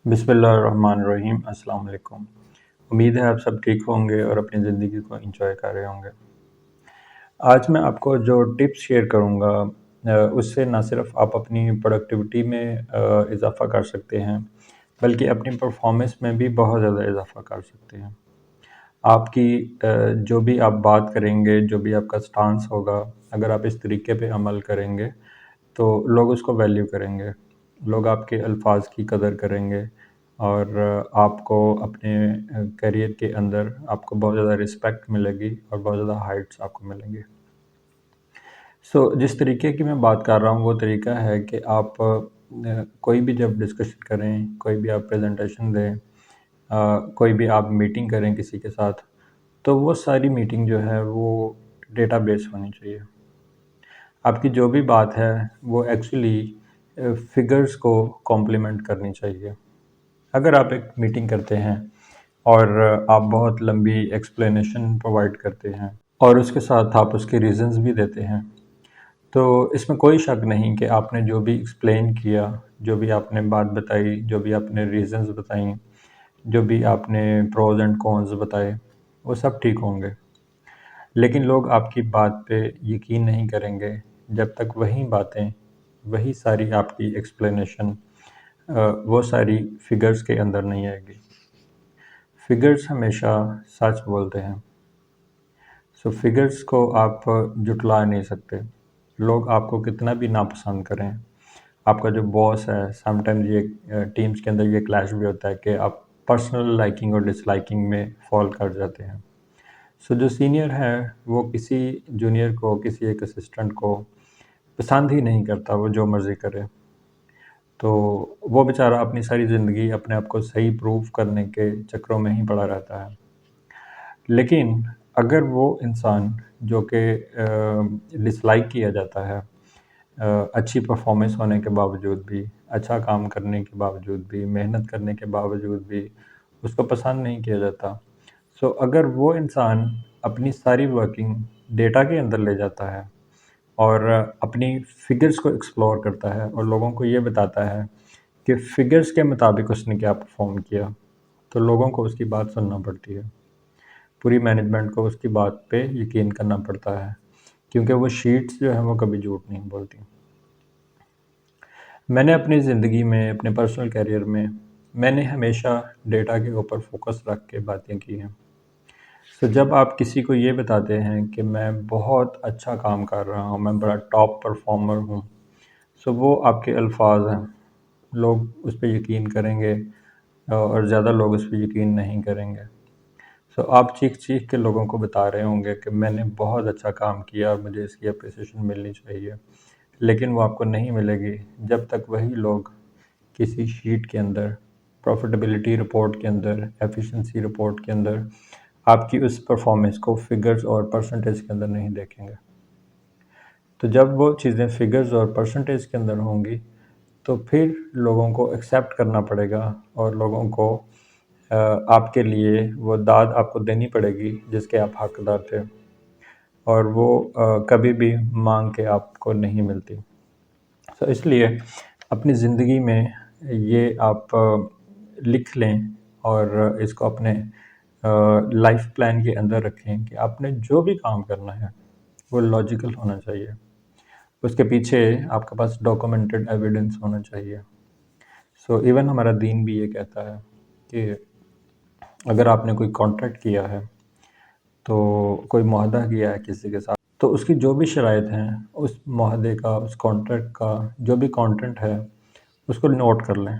بسم اللہ الرحمن الرحیم۔ السلام علیکم۔ امید ہے آپ سب ٹھیک ہوں گے اور اپنی زندگی کو انجوائے کر رہے ہوں گے۔ آج میں آپ کو جو ٹپس شیئر کروں گا اس سے نہ صرف آپ اپنی پروڈکٹیوٹی میں اضافہ کر سکتے ہیں بلکہ اپنی پرفارمنس میں بھی بہت زیادہ اضافہ کر سکتے ہیں۔ آپ کی جو بھی آپ بات کریں گے، جو بھی آپ کا سٹانس ہوگا، اگر آپ اس طریقے پہ عمل کریں گے تو لوگ اس کو ویلیو کریں گے، لوگ آپ کے الفاظ کی قدر کریں گے اور آپ کو اپنے کیریئر کے اندر آپ کو بہت زیادہ رسپیکٹ ملے گی اور بہت زیادہ ہائٹس آپ کو ملیں گی۔ جس طریقے کی میں بات کر رہا ہوں وہ طریقہ ہے کہ آپ کوئی بھی جب ڈسکشن کریں، کوئی بھی آپ پریزنٹیشن دیں، کوئی بھی آپ میٹنگ کریں کسی کے ساتھ، تو وہ ساری میٹنگ جو ہے وہ ڈیٹا بیس ہونی چاہیے۔ آپ کی جو بھی بات ہے وہ ایکچولی فگرز کو کمپلیمنٹ کرنی چاہیے۔ اگر آپ ایک میٹنگ کرتے ہیں اور آپ بہت لمبی ایکسپلینیشن پرووائڈ کرتے ہیں اور اس کے ساتھ آپ اس کے ریزنز بھی دیتے ہیں، تو اس میں کوئی شک نہیں کہ آپ نے جو بھی ایکسپلین کیا، جو بھی آپ نے بات بتائی، جو بھی آپ نے ریزنز بتائیں، جو بھی آپ نے پروز اینڈ کونز بتائے، وہ سب ٹھیک ہوں گے۔ لیکن لوگ آپ کی بات پہ یقین نہیں کریں گے جب تک وہی باتیں، وہی ساری آپ کی ایکسپلینیشن وہ ساری فگرز کے اندر نہیں آئے گی۔ فگرز ہمیشہ سچ بولتے ہیں، فگرز کو آپ جھٹلا نہیں سکتے۔ لوگ آپ کو کتنا بھی ناپسند کریں، آپ کا جو باس ہے، سم ٹائمز یہ ٹیمز کے اندر یہ کلیش بھی ہوتا ہے کہ آپ پرسنل لائکنگ اور ڈس لائکنگ میں فال کر جاتے ہیں۔ جو سینئر ہے وہ کسی جونیئر کو، کسی ایک اسسٹنٹ کو پسند ہی نہیں کرتا، وہ جو مرضی کرے، تو وہ بیچارہ اپنی ساری زندگی اپنے آپ کو صحیح پروف کرنے کے چکروں میں ہی پڑا رہتا ہے۔ لیکن اگر وہ انسان جو کہ ڈس لائک کیا جاتا ہے، اچھی پرفارمنس ہونے کے باوجود بھی، اچھا کام کرنے کے باوجود بھی، محنت کرنے کے باوجود بھی اس کو پسند نہیں کیا جاتا، اگر وہ انسان اپنی ساری ورکنگ ڈیٹا کے اندر لے جاتا ہے اور اپنی فگرز کو ایکسپلور کرتا ہے اور لوگوں کو یہ بتاتا ہے کہ فگرز کے مطابق اس نے کیا پرفارم کیا، تو لوگوں کو اس کی بات سننا پڑتی ہے۔ پوری مینجمنٹ کو اس کی بات پہ یقین کرنا پڑتا ہے، کیونکہ وہ شیٹس جو ہیں وہ کبھی جھوٹ نہیں بولتی۔ میں نے اپنی زندگی میں، اپنے پرسنل کیریئر میں نے ہمیشہ ڈیٹا کے اوپر فوکس رکھ کے باتیں کی ہیں۔ جب آپ کسی کو یہ بتاتے ہیں کہ میں بہت اچھا کام کر رہا ہوں، میں بڑا ٹاپ پرفارمر ہوں، وہ آپ کے الفاظ ہیں، لوگ اس پہ یقین کریں گے اور زیادہ لوگ اس پہ یقین نہیں کریں گے۔ آپ چیخ چیخ کے لوگوں کو بتا رہے ہوں گے کہ میں نے بہت اچھا کام کیا اور مجھے اس کی اپریسیشن ملنی چاہیے، لیکن وہ آپ کو نہیں ملے گی جب تک وہی لوگ کسی شیٹ کے اندر، پروفیٹیبلٹی رپورٹ کے اندر، ایفیشنسی رپورٹ کے اندر آپ کی اس پرفارمنس کو فگرز اور پرسنٹیج کے اندر نہیں دیکھیں گے۔ تو جب وہ چیزیں فگرز اور پرسنٹیج کے اندر ہوں گی تو پھر لوگوں کو ایکسیپٹ کرنا پڑے گا اور لوگوں کو آپ کے لیے وہ داد آپ کو دینی پڑے گی جس کے آپ حقدار تھے، اور وہ کبھی بھی مانگ کے آپ کو نہیں ملتی۔ اس لیے اپنی زندگی میں یہ آپ لکھ لیں اور اس کو اپنے لائف پلان کے اندر رکھیں کہ آپ نے جو بھی کام کرنا ہے وہ لاجیکل ہونا چاہیے، اس کے پیچھے آپ کے پاس ڈاکومنٹڈ ایویڈنس ہونا چاہیے۔ ایون ہمارا دین بھی یہ کہتا ہے کہ اگر آپ نے کوئی کانٹریکٹ کیا ہے، تو کوئی معاہدہ کیا ہے کسی کے ساتھ، تو اس کی جو بھی شرائط ہیں، اس معاہدے کا، اس کانٹریکٹ کا جو بھی کانٹینٹ ہے اس کو نوٹ کر لیں،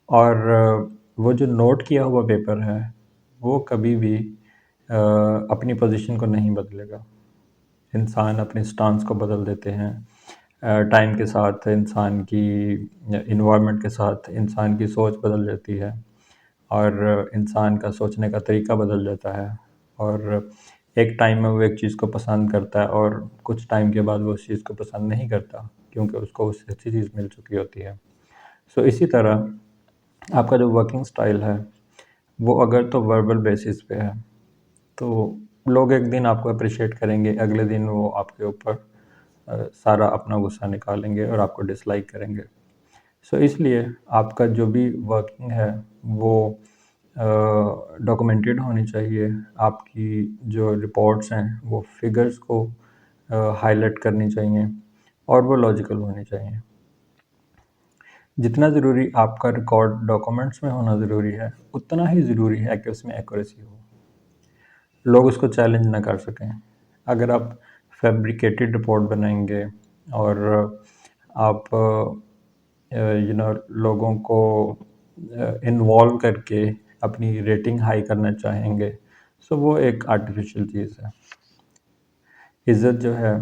اور وہ جو نوٹ کیا ہوا پیپر ہے وہ کبھی بھی اپنی پوزیشن کو نہیں بدلے گا۔ انسان اپنے سٹانس کو بدل دیتے ہیں ٹائم کے ساتھ، انسان کی انوائرمنٹ کے ساتھ انسان کی سوچ بدل جاتی ہے اور انسان کا سوچنے کا طریقہ بدل جاتا ہے، اور ایک ٹائم میں وہ ایک چیز کو پسند کرتا ہے اور کچھ ٹائم کے بعد وہ اس چیز کو پسند نہیں کرتا، کیونکہ اس کو اس سے اچھی چیز مل چکی ہوتی ہے۔ اسی طرح آپ کا جو ورکنگ سٹائل ہے وہ اگر تو وربل بیسس پہ ہے تو لوگ ایک دن آپ کو اپریشیٹ کریں گے، اگلے دن وہ آپ کے اوپر سارا اپنا غصہ نکالیں گے اور آپ کو ڈس لائک کریں گے۔ سو اس لیے آپ کا جو بھی ورکنگ ہے وہ ڈاکومنٹڈ ہونی چاہیے. آپ کی جو رپورٹس ہیں وہ فگرز کو ہائی لائٹ کرنی چاہیے اور وہ لاجیکل ہونی چاہیے. جتنا ضروری آپ کا ریکارڈ ڈاکومنٹس میں ہونا ضروری ہے اتنا ہی ضروری ہے کہ اس میں ایکوریسی ہو، لوگ اس کو چیلنج نہ کر سکیں. اگر آپ فیبریکیٹڈ رپورٹ بنائیں گے اور آپ لوگوں کو انوالو کر کے اپنی ریٹنگ ہائی کرنا چاہیں گے، سو وہ ایک آرٹیفیشیل چیز ہے. عزت جو ہے،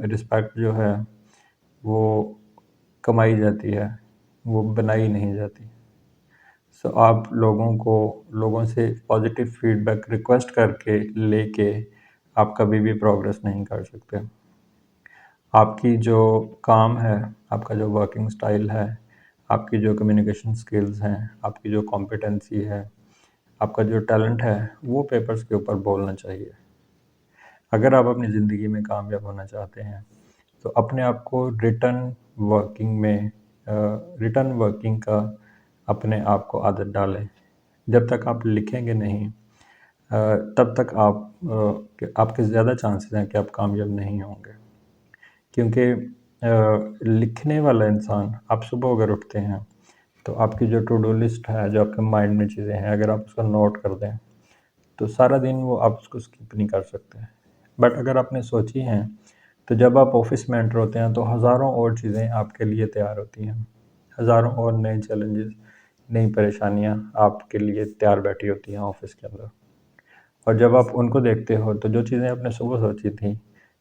رسپیکٹ جو ہے، وہ کمائی جاتی ہے، وہ بنائی نہیں جاتی. سو آپ لوگوں سے پازیٹیو فیڈ بیک ریکویسٹ کر کے لے کے آپ کبھی بھی پروگریس نہیں کر سکتے. آپ کی جو کام ہے، آپ کا جو ورکنگ سٹائل ہے، آپ کی جو کمیونیکیشن سکلز ہیں، آپ کی جو کمپیٹنسی ہے، آپ کا جو ٹیلنٹ ہے، وہ پیپرز کے اوپر بولنا چاہیے. اگر آپ اپنی زندگی میں کامیاب ہونا چاہتے ہیں تو اپنے آپ کو ریٹن ورکنگ کا اپنے آپ کو عادت ڈالیں. جب تک آپ لکھیں گے نہیں تب تک آپ کے زیادہ چانسز ہیں کہ آپ کامیاب نہیں ہوں گے. کیونکہ لکھنے والا انسان، آپ صبح اگر اٹھتے ہیں تو آپ کی جو ٹو ڈو لسٹ ہے، جو آپ کے مائنڈ میں چیزیں ہیں، اگر آپ اس کو نوٹ کر دیں تو سارا دن وہ آپ اس کو اسکپ نہیں کر سکتے. بٹ اگر آپ نے سوچی ہیں تو جب آپ آفس میں انٹر ہوتے ہیں تو ہزاروں اور چیزیں آپ کے لیے تیار ہوتی ہیں، ہزاروں اور نئے چیلنجز، نئی پریشانیاں آپ کے لیے تیار بیٹھی ہوتی ہیں آفس کے اندر. اور جب آپ ان کو دیکھتے ہو تو جو چیزیں آپ نے صبح سوچی تھیں،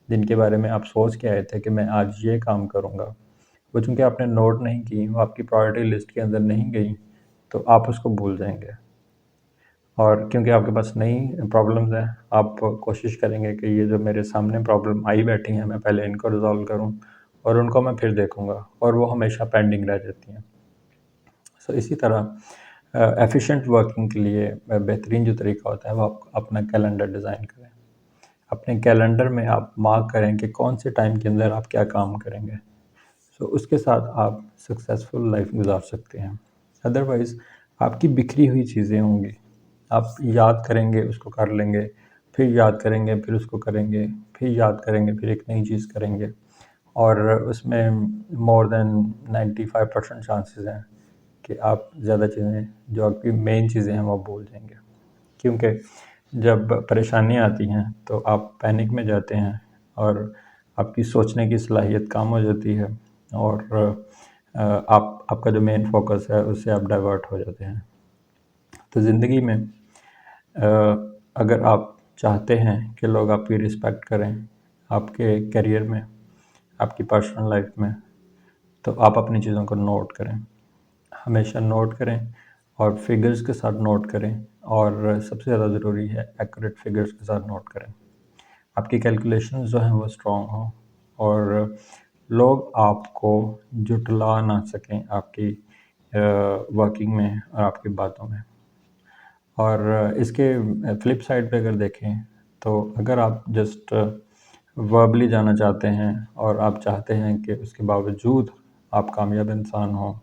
جن کے بارے میں آپ سوچ کے آئے تھے کہ میں آج یہ کام کروں گا، وہ چونکہ آپ نے نوٹ نہیں کی، وہ آپ کی پرائورٹی لسٹ کے اندر نہیں گئی، تو آپ اس کو بھول جائیں گے. اور کیونکہ آپ کے پاس نئی پرابلمز ہیں، آپ کوشش کریں گے کہ یہ جو میرے سامنے پرابلم آئی بیٹھی ہیں، میں پہلے ان کو ریزالو کروں اور ان کو میں پھر دیکھوں گا، اور وہ ہمیشہ پینڈنگ رہ جاتی ہیں. سو اسی طرح ایفیشینٹ ورکنگ کے لیے بہترین جو طریقہ ہوتا ہے وہ آپ اپنا کیلنڈر ڈیزائن کریں. اپنے کیلنڈر میں آپ مارک کریں کہ کون سے ٹائم کے اندر آپ کیا کام کریں گے. سو اس کے ساتھ آپ سکسیزفل لائف گزار سکتے ہیں. ادروائز آپ کی بکھری ہوئی چیزیں ہوں گی، آپ یاد کریں گے، اس کو کر لیں گے، پھر یاد کریں گے، پھر اس کو کریں گے، پھر یاد کریں گے، پھر ایک نئی چیز کریں گے، اور اس میں مور دین 95% چانسز ہیں کہ آپ زیادہ چیزیں، جو آپ کی مین چیزیں ہیں، وہ بھول جائیں گے. کیونکہ جب پریشانیاں آتی ہیں تو آپ پینک میں جاتے ہیں اور آپ کی سوچنے کی صلاحیت کم ہو جاتی ہے، اور آپ کا جو مین فوکس ہے اس سے آپ ڈائیورٹ ہو جاتے ہیں. تو زندگی میں اگر آپ چاہتے ہیں کہ لوگ آپ کی رسپیکٹ کریں آپ کے کیریئر میں، آپ کی پرسنل لائف میں، تو آپ اپنی چیزوں کو نوٹ کریں، ہمیشہ نوٹ کریں، اور فگرز کے ساتھ نوٹ کریں، اور سب سے زیادہ ضروری ہے ایکوریٹ فگرز کے ساتھ نوٹ کریں. آپ کی کیلکولیشنز جو ہیں وہ اسٹرانگ ہوں اور لوگ آپ کو جھٹلا نہ سکیں آپ کی ورکنگ میں اور آپ کی باتوں میں. اور اس کے فلپ سائڈ پہ اگر دیکھیں تو اگر آپ جسٹ وربلی جانا چاہتے ہیں اور آپ چاہتے ہیں کہ اس کے باوجود آپ کامیاب انسان ہوں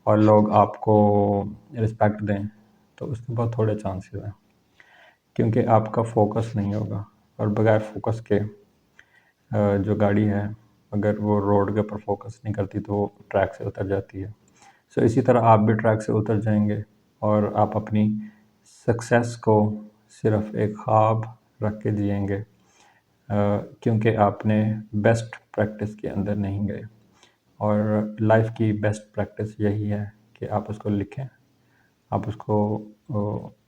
اور لوگ آپ کو رسپیکٹ دیں، تو اس کے بہت تھوڑے چانسز ہیں، کیونکہ آپ کا فوکس نہیں ہوگا. اور بغیر فوکس کے جو گاڑی ہے، اگر وہ روڈ کے اوپر فوکس نہیں کرتی تو وہ ٹریک سے اتر جاتی ہے. سو اسی طرح آپ بھی ٹریک سے اتر جائیں گے اور آپ اپنی سکسیس کو صرف ایک خواب رکھ کے جئیں گے، کیونکہ آپ نے بیسٹ پریکٹس کے اندر نہیں گئے. اور لائف کی بیسٹ پریکٹس یہی ہے کہ آپ اس کو لکھیں، آپ اس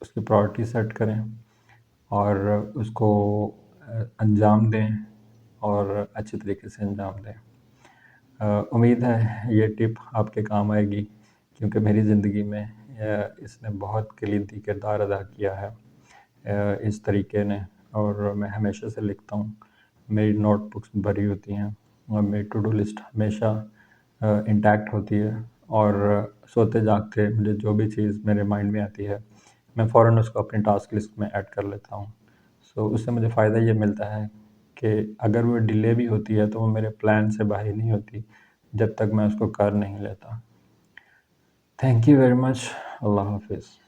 کی پرائورٹی سیٹ کریں اور اس کو انجام دیں، اور اچھے طریقے سے انجام دیں. امید ہے یہ ٹپ آپ کے کام آئے گی، کیونکہ میری زندگی میں اس نے بہت کلیدی کردار ادا کیا ہے اس طریقے نے. اور میں ہمیشہ سے لکھتا ہوں، میری نوٹ بکس بھری ہوتی ہیں اور میری ٹو ڈو لسٹ ہمیشہ انٹیکٹ ہوتی ہے، اور سوتے جاگتے مجھے جو بھی چیز میرے مائنڈ میں آتی ہے میں فوراً اس کو اپنی ٹاسک لسٹ میں ایڈ کر لیتا ہوں. سو اس سے مجھے فائدہ یہ ملتا ہے کہ اگر وہ ڈیلے بھی ہوتی ہے تو وہ میرے پلان سے باہر نہیں ہوتی، جب تک میں اس کو کر نہیں لیتا۔ تھینک یو ویری مچ، اللہ حافظ۔